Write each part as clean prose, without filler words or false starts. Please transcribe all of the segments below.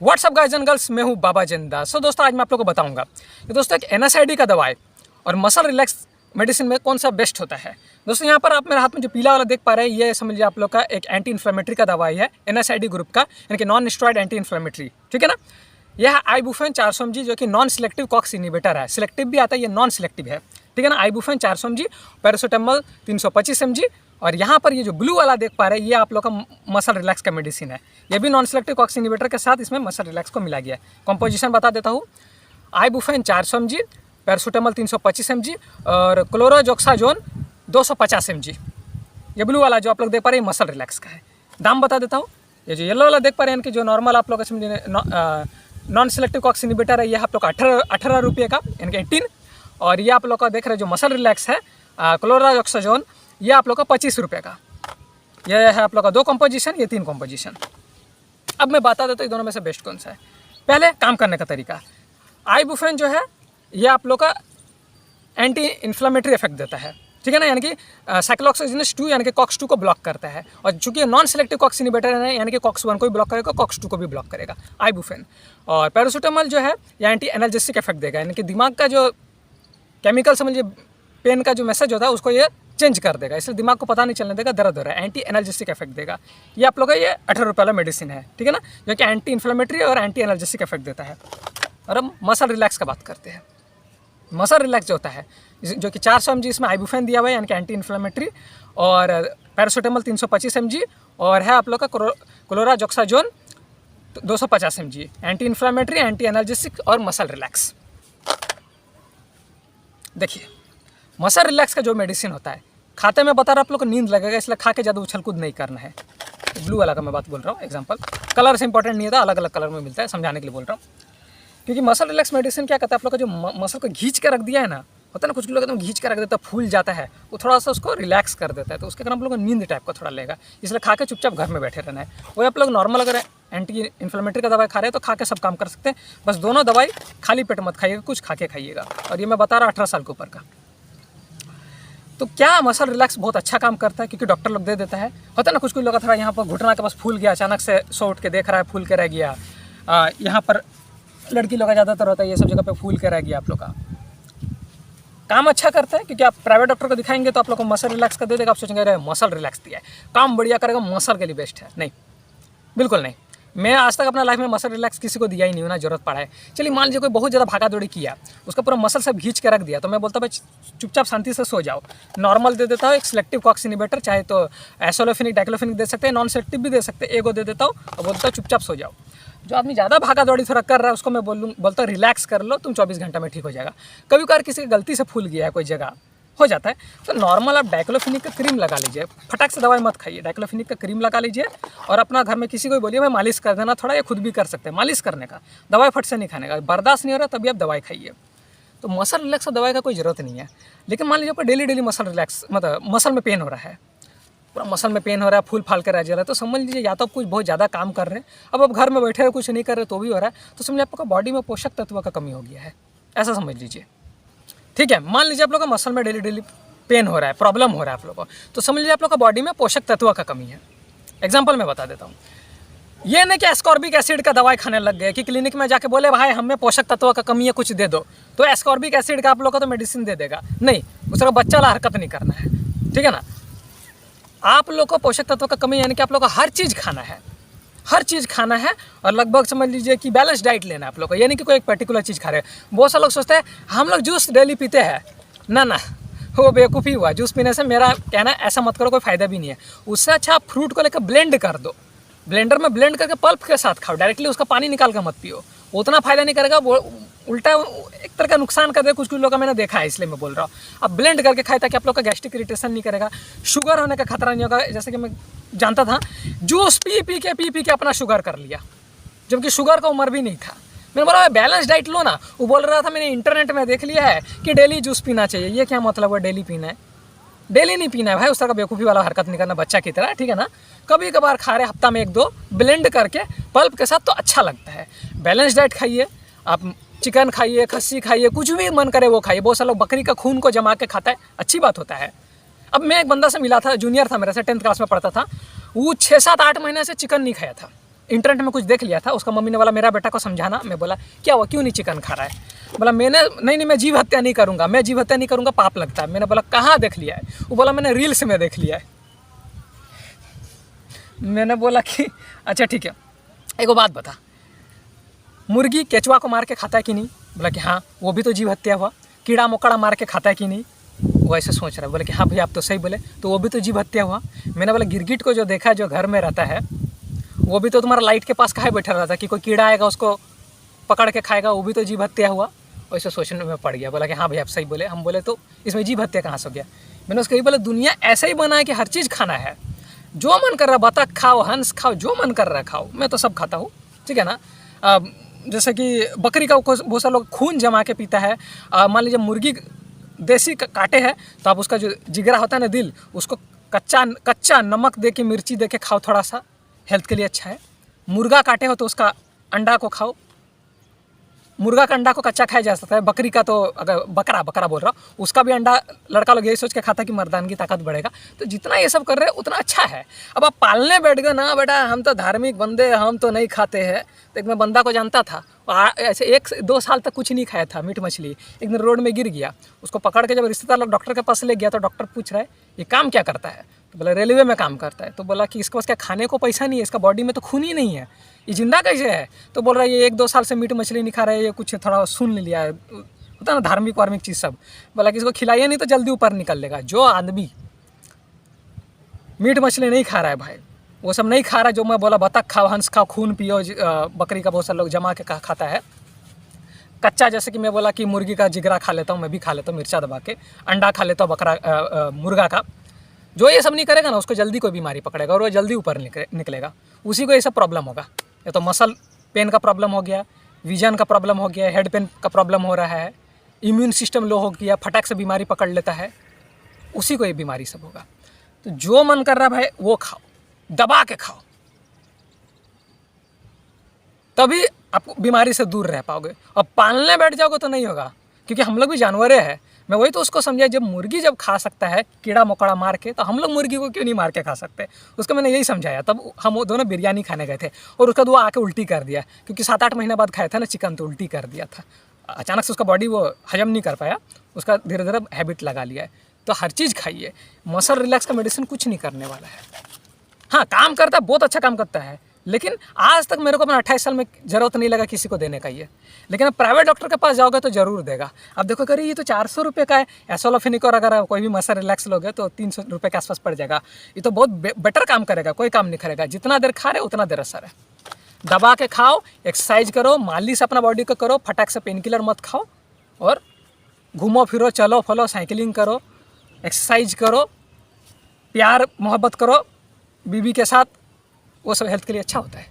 WhatsApp guys and girls, मैं हूँ बाबा जिंदा। सो दोस्तों, आज मैं आप लोगों को बताऊंगा कि दोस्तों एक NSAID का दवाई और मसल रिलैक्स मेडिसिन में कौन सा बेस्ट होता है। दोस्तों यहाँ पर आप मेरे हाथ में जो पीला वाला देख पा रहे हैं, ये समझिए आप लोग का एक एंटी इन्फ्लेमेटरी का दवाई है, NSAID ग्रुप का, यानी कि नॉन स्टेरॉइड एंटी इन्फ्लेमेटरी, ठीक है ना। यह आइबुप्रोफेन 400 mg जो कि नॉन सिलेक्टिव कॉक्स इनहिबिटर है। सिलेक्टिव भी आता है, ये नॉन सिलेक्टिव है, ठीक है ना। आइबुप्रोफेन 400 mg, पैरासीटामोल 325 mg, और यहाँ पर ये जो ब्लू वाला देख पा रहे हैं, ये आप लोग का मसल रिलैक्स का मेडिसिन है। ये भी नॉन सिलेक्टिव कॉक्स इनहिबिटर के साथ इसमें मसल रिलैक्स को मिला गया है। कंपोजिशन बता देता हूँ। आइबुप्रोफेन 400 mg, पैरासीटामोल 325 mg और क्लोरोजोक्साजोन 250 mg। ये ब्लू वाला जो आप लोग देख पा रहे हैं मसल रिलैक्स का है। दाम बता देता हूँ। ये जो येलो वाला देख पा रहे हैं, इनकी जो नॉर्मल आप लोग नॉन सिलेक्टिव कॉक्स इनहिबिटर है, ये आप लोग का 18 रुपये का, यानी 18। और ये आप लोग का देख रहे हैं जो मसल रिलैक्स है क्लोरोजोक्साजोन, ये आप लोग का 25 रुपये का। ये है आप लोग का 2 कंपोजिशन, ये 3 कंपोजिशन। अब मैं बता देता हूँ दोनों में से बेस्ट कौन सा है। पहले काम करने का तरीका। आइबुप्रोफेन जो है ये आप लोग का एंटी इन्फ्लेमेटरी इफेक्ट देता है, ठीक है ना, यानी कि साइक्लोऑक्सीजिनेस 2 यानी कि कॉक्स 2 को ब्लॉक करता है। और चूंकि नॉन सिलेक्टिव कॉक्स इनहिबिटर है, यानी कि कॉक्स 1 को भी ब्लॉक करेगा, कॉक्स 2 को भी ब्लॉक करेगा आइबुप्रोफेन। और पैरासीटामोल जो है ये एंटी एनाल्जेसिक इफेक्ट देगा, यानी कि दिमाग का जो केमिकल समझिए पेन का जो मैसेज होता है उसको ये चेंज कर देगा, इसलिए दिमाग को पता नहीं चलने देगा दर्द हो रहा है। एंटी एनाल्जेसिक इफेक्ट देगा। ये आप लोग का ये 18 रुपये वाला मेडिसिन है, ठीक है ना, जो कि एंटी इन्फ्लेमेटरी और एंटी एनाल्जेसिक इफेक्ट देता है। और अब मसल रिलैक्स का बात करते हैं। मसल रिलैक्स जो होता है, जो कि 400 mg इसमें आइबुप्रोफेन दिया हुआ है, यानी कि एंटी इन्फ्लेमेटरी, और पैरासीटामोल 325 mg, और है आप लोग का क्लोरोजोक्साजोन 250 mg। Anti inflammatory, anti analgesic और मसल रिलैक्स। देखिए, मसल रिलैक्स का जो मेडिसिन होता है, खाते में बता रहा आप लोग को नींद लगेगा, इसलिए खा के ज़्यादा उछल कूद नहीं करना है। ब्लू वाला का मैं बात बोल रहा हूँ, एग्जांपल। कलर से इंपॉर्टेंट नहीं होता, अलग अलग कलर में मिलता है, समझाने के लिए बोल रहा हूँ। क्योंकि मसल रिलैक्स मेडिसिन क्या करता है, आप लोग का जो मसल को खींच के रख दिया है ना, होता है ना, कुछ लोग एकदम खींच के रख देता है, फूल जाता है, वो थोड़ा सा उसको रिलैक्स कर देता है, तो उसके कारण आप लोग को नींद टाइप का थोड़ा लेगा, इसलिए खा के चुपचाप घर में बैठे रहना है। वही आप लोग नॉर्मल अगर एंटी इन्फ्लेमेटरी का दवाई खा रहे हैं तो खा के सब काम कर सकते हैं। बस दोनों दवाई खाली पेट मत खाइएगा, कुछ खा के खाइएगा। और ये मैं बता रहा 18 साल के ऊपर का। तो क्या मसल रिलैक्स बहुत अच्छा काम करता है, क्योंकि डॉक्टर लोग दे देता है। होता है ना, कुछ लोग थोड़ा यहाँ पर घुटना के पास फूल गया, अचानक से सो उठ के देख रहा है, फूल के रह गया। यहाँ पर लड़की लोग का ज़्यादातर होता है, ये सब जगह पे फूल के रह गया। आप लोग का काम अच्छा करता है, क्योंकि आप प्राइवेट डॉक्टर को दिखाएंगे तो आप लोग को मसल रिलैक्स का दे देगा। आप सोचेंगे अरे मसल रिलैक्स दिया है, काम बढ़िया करेगा, मसल के लिए बेस्ट है। नहीं, बिल्कुल नहीं। मैं आज तक अपना लाइफ में मसल रिलैक्स किसी को दिया ही नहीं हो, ना जरूरत पड़ा है। चलिए मान लीजिए कोई बहुत ज़्यादा भागा दौड़ी किया, उसका पूरा मसल सब खींच के रख दिया, तो मैं बोलता भाई चुपचाप शांति से सो जाओ। नॉर्मल दे देता हूँ, एक सिलेक्टिव कॉक्स इनहिबिटर, चाहे तो एसोलोफेनिक डाइक्लोफेनिक दे सकते हैं, नॉन सिलेक्टिव भी दे सकते हैं, एगो दे देता हूँ और बोलता हूँ चुपचाप सो जाओ। जो आदमी ज़्यादा भागा दौड़ी थोड़ा कर रहा है, उसको मैं बोलता हूँ रिलैक्स कर लो, तुम 24 घंटा में ठीक हो जाएगा। कभी कभार किसी की गलती से फूल गया है कोई जगह, हो जाता है, तो नॉर्मल आप डाइक्लोफेनिक का क्रीम लगा लीजिए। फटाक से दवाई मत खाइए, डाइक्लोफेनिक का क्रीम लगा लीजिए। और अपना घर में किसी को भी बोलिए भाई मालिश कर देना थोड़ा, या खुद भी कर सकते हैं मालिश करने का। दवाई फट से नहीं खाने का, बर्दाश्त नहीं हो रहा तभी आप दवाई खाइए। तो मसल रिलैक्स दवाई का कोई ज़रूरत नहीं है। लेकिन मान लीजिए आपको डेली मसल रिलैक्स, मतलब मसल में पेन हो रहा है, पूरा मसल में पेन हो रहा है, फूल फाल कर रह जा रहा है, तो समझ लीजिए या तो आप कुछ बहुत ज़्यादा काम कर रहे हैं, अब आप घर में बैठे हैं कुछ नहीं कर रहे तो भी हो रहा है, तो समझिए आपका बॉडी में पोषक तत्व का कमी हो गया है, ऐसा समझ लीजिए। ठीक है, मान लीजिए आप लोग का मसल में डेली पेन हो रहा है, प्रॉब्लम हो रहा है आप लोग को, तो समझ लीजिए आप लोग का बॉडी में पोषक तत्व का कमी है। एग्जाम्पल मैं बता देता हूँ। ये नहीं कि एस्कॉर्बिक एसिड का दवाई खाने लग गए, कि क्लिनिक में जाके बोले भाई हमें पोषक तत्व का कमी है कुछ दे दो, तो एस्कॉर्बिक एसिड का आप लोग का तो मेडिसिन दे देगा। नहीं, उसका बच्चा वाला हरकत नहीं करना है, ठीक है ना। आप लोग को पोषक तत्व का कमी यानी कि आप लोग को हर चीज़ खाना है, हर चीज़ खाना है, और लगभग समझ लीजिए कि बैलेंस डाइट लेना है आप लोग को, यानी कि कोई एक पर्टिकुलर चीज़ खा रहे हैं। बहुत सारे लोग सोचते हैं हम लोग जूस डेली पीते हैं, ना, वो बेवकूफ़ी हुआ। जूस पीने से मेरा कहना है ऐसा मत करो, कोई फ़ायदा भी नहीं है। उससे अच्छा आप फ्रूट को लेकर ब्लेंड कर दो, ब्लेंडर में ब्लेंड करके पल्प के साथ खाओ, डायरेक्टली उसका पानी निकाल कर मत पियो, उतना फ़ायदा नहीं करेगा, वो उल्टा एक तरह का नुकसान कर दे। कुछ लोगों का मैंने देखा है, इसलिए मैं बोल रहा हूँ आप ब्लेंड करके खाए, ताकि आप लोग का गैस्ट्रिक इरिटेशन नहीं करेगा, शुगर होने का खतरा नहीं होगा। जैसे कि मैं जानता था, जूस पी के अपना शुगर कर लिया, जबकि शुगर का उम्र भी नहीं था। मैंने बोला बैलेंस डाइट लो ना, वो बोल रहा था मैंने इंटरनेट में देख लिया है कि डेली जूस पीना चाहिए। ये क्या मतलब है डेली पीना है? डेली नहीं पीना है भाई, उस तरह का बेवकूफ़ी वाला हरकत नहीं करना बच्चा की तरह, ठीक है ना। कभी कभार खा रहे, हफ्ता में 1-2 ब्लेंड करके पल्प के साथ, तो अच्छा लगता है। बैलेंस डाइट खाइए, आप चिकन खाइए, खस्सी खाइए, कुछ भी मन करे वो खाइए। बहुत सारे लोग बकरी का खून को जमा के खाता है, अच्छी बात होता है। अब मैं एक बंदा से मिला था, जूनियर था मेरे से, 10th क्लास में पढ़ता था, वो 6-7-8 महीने से चिकन नहीं खाया था। इंटरनेट में कुछ देख लिया था, उसका मम्मी ने बोला मेरा बेटा को समझाना। मैं बोला क्या हुआ, क्यों नहीं चिकन खा रहा है? बोला मैंने नहीं मैं जीव हत्या नहीं करूँगा, मैं जीव हत्या नहीं करूँगा, पाप लगता है। मैंने बोला कहाँ देख लिया है? वो बोला मैंने रील्स में देख लिया है। मैंने बोला कि अच्छा ठीक है, एक बात बता, मुर्गी केचुआ को मार के खाता है कि नहीं? बोला कि हाँ, वो भी तो जीव हत्या हुआ। कीड़ा मकोड़ा मार के खाता है कि नहीं? वो ऐसे सोच रहा है। बोले कि हाँ भैया आप तो सही बोले, तो वो भी तो जीव हत्या हुआ। मैंने बोला गिरगिट को जो देखा, जो घर में रहता है, वो भी तो तुम्हारा लाइट के पास कहाँ बैठा रहता कि कोई कीड़ा आएगा उसको पकड़ के खाएगा, वो भी तो जीव हत्या हुआ। वैसे सोचने में पड़ गया। बोला कि हाँ भैया आप सही बोले। हम बोले तो इसमें जीव हत्या कहाँ से हो गया? मैंने उसको यही बोला दुनिया ऐसा ही बना है कि हर चीज़ खाना है, जो मन कर रहा है, बतख खाओ, हंस खाओ, जो मन कर रहा है खाओ। मैं तो सब खाता हूँ, ठीक है ना। जैसे कि बकरी का बहुत सारे लोग खून जमा के पीता है। मान लीजिए मुर्गी देसी काटे हैं तो आप उसका जो जिगरा होता है ना, दिल, उसको कच्चा नमक दे के, मिर्ची दे के खाओ, थोड़ा सा हेल्थ के लिए अच्छा है। मुर्गा काटे हो तो उसका अंडा को खाओ। मुर्गा का अंडा को कच्चा खाया जा सकता है। बकरी का तो, अगर बकरा बोल रहा हूँ, उसका भी अंडा लड़का लोग यही सोच के खाता है कि मर्दान की ताकत बढ़ेगा। तो जितना ये सब कर रहे हैं उतना अच्छा है। अब आप पालने बैठ गए ना, बेटा हम तो धार्मिक बंदे, हम तो नहीं खाते हैं। तो एक मैं बंदा को जानता था, ऐसे 1-2 साल तक कुछ नहीं खाया था, मीट मछली। एक दिन रोड में गिर गया, उसको पकड़ के जब रिश्तेदार लोग डॉक्टर के पास ले गया तो डॉक्टर पूछ रहा है ये काम क्या करता है? तो बोला रेलवे में काम करता है। तो बोला कि इसके पास क्या खाने को पैसा नहीं है, इसका बॉडी में तो खून ही नहीं है, ये जिंदा कैसे है? तो बोल रहा है ये 1-2 साल से मीट मछली नहीं खा रहा है, ये कुछ थोड़ा सुन लिया है, होता है ना धार्मिक वार्मिक चीज़ सब। बोला कि इसको खिलाइए नहीं तो जल्दी ऊपर निकल लेगा। जो आदमी मीट मछली नहीं खा रहा है भाई, वो सब नहीं खा रहा है, जो मैं बोला बतख खाओ, हंस खाओ, खून पियो, बकरी का बहुत सारे लोग जमा के खाता है कच्चा। जैसे कि मैं बोला कि मुर्गी का जिगरा खा लेता हूँ, मैं भी खा लेता हूँ मिर्चा दबा के। अंडा खा लेता हूँ मुर्गा का। जो ये सब नहीं करेगा ना, उसको जल्दी कोई बीमारी पकड़ेगा और वो जल्दी ऊपर निकलेगा। उसी को ये सब प्रॉब्लम होगा। या तो मसल पेन का प्रॉब्लम हो गया, विजन का प्रॉब्लम हो गया, हेड पेन का प्रॉब्लम हो रहा है, इम्यून सिस्टम लो हो गया, फटाक से बीमारी पकड़ लेता है, उसी को ये बीमारी सब होगा। तो जो मन कर रहा भाई वो खाओ, दबा के खाओ, तभी आप बीमारी से दूर रह पाओगे। अब पालने बैठ जाओगे तो नहीं होगा, क्योंकि हम लोग भी जानवरें हैं। मैं वही तो उसको समझा, जब मुर्गी जब खा सकता है कीड़ा मकोड़ा मार के, तो हम लोग मुर्गी को क्यों नहीं मार के खा सकते? उसको मैंने यही समझाया। तब हम वो दोनों बिरयानी खाने गए थे और उसका वो आके उल्टी कर दिया, क्योंकि 7-8 महीने बाद खाया था ना चिकन, तो उल्टी कर दिया था। अचानक से उसका बॉडी वो हजम नहीं कर पाया, उसका धीरे धीरे हैबिट लगा लिया है। तो हर चीज़ खाइए, मसल रिलैक्स का मेडिसिन कुछ नहीं करने वाला है। हाँ काम करता है, बहुत अच्छा काम करता है, लेकिन आज तक मेरे को अपना 28 साल में ज़रूरत नहीं लगा किसी को देने का ये। लेकिन अब प्राइवेट डॉक्टर के पास जाओगे तो ज़रूर देगा। अब देखो करिए ये तो 400 रुपये का है एसोलोफेनिक, और अगर कोई भी मसल रिलैक्स लोगे तो 300 रुपये के आसपास पड़ जाएगा। ये तो बहुत बेटर काम करेगा, कोई काम नहीं करेगा। जितना देर खा रहे उतना देर असर है। दबा के खाओ, एक्सरसाइज करो, मालिश अपना बॉडी को करो, फटाक से पेन किलर मत खाओ, और घूमो फिरो, चलो फलो, साइकिलिंग करो, एक्सरसाइज करो, प्यार मोहब्बत करो बीवी के साथ, वो सब हेल्थ के लिए अच्छा होता है।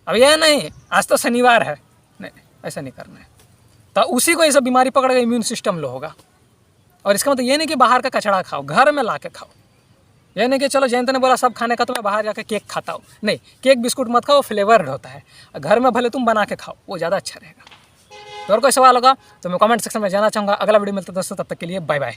अब यह नहीं आज तो शनिवार है, नहीं ऐसा नहीं करना है। तो उसी को ये सब बीमारी पकड़ेगा, इम्यून सिस्टम लो होगा। और इसका मतलब ये नहीं कि बाहर का कचड़ा खाओ, घर में ला के खाओ। यह नहीं कि चलो जयंत ने बोला सब खाने का तो मैं बाहर जाके केक खाता हूँ, नहीं, केक बिस्कुट मत खाओ, फ्लेवर्ड होता है। घर में भले तुम बना के खाओ, वो ज़्यादा अच्छा रहेगा। तो और कोई सवाल होगा तो मैं कमेंट सेक्शन में जाना चाहूँगा। अगला वीडियो मिलता है दोस्तों, तब तक के लिए बाय बाय।